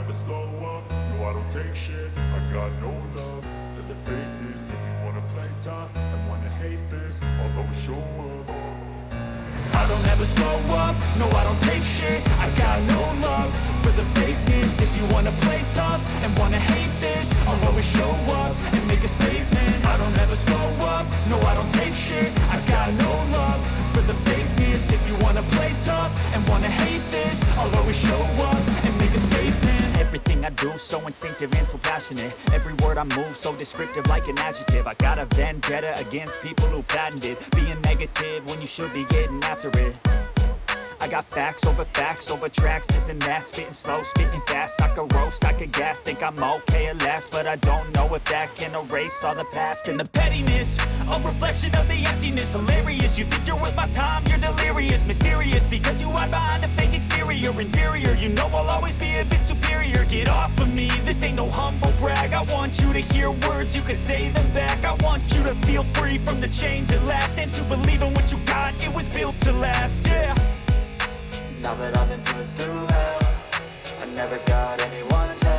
never slow up, no I don't take shit. I got no love for the fakeness. If you wanna play tough and wanna hate this, I'll always show up. I don't ever slow up, no I don't take shit. I got no love for the fakeness. If you wanna play tough and wanna hate this, I'll always show up and make a statement. I don't ever slow up, no I don't take shit. I got no love for the fakeness. If you wanna play tough and wanna hate this, I'll always show up and make a statement. Everything I do so instinctive and so passionate. Every word I move so descriptive like an adjective. I got a vendetta against people who patented being negative when you should be getting after it. I got facts over tracks, this and that. Spitting slow, spitting fast, I could roast, I could gas. Think I'm okay at last, but I don't know if that can erase all the past. And the pettiness, a reflection of the emptiness. Hilarious, you think you're worth my time, you're delirious. Mysterious, because you hide behind a fake exterior. Inferior, you know I'll always be a bit superior. Get off of me, this ain't no humble brag. I want you to hear words, you can say them back. I want you to feel free from the chains at last, and to believe in what you got, it was built to last, yeah. Now that I've been put through hell, I never got anyone's help.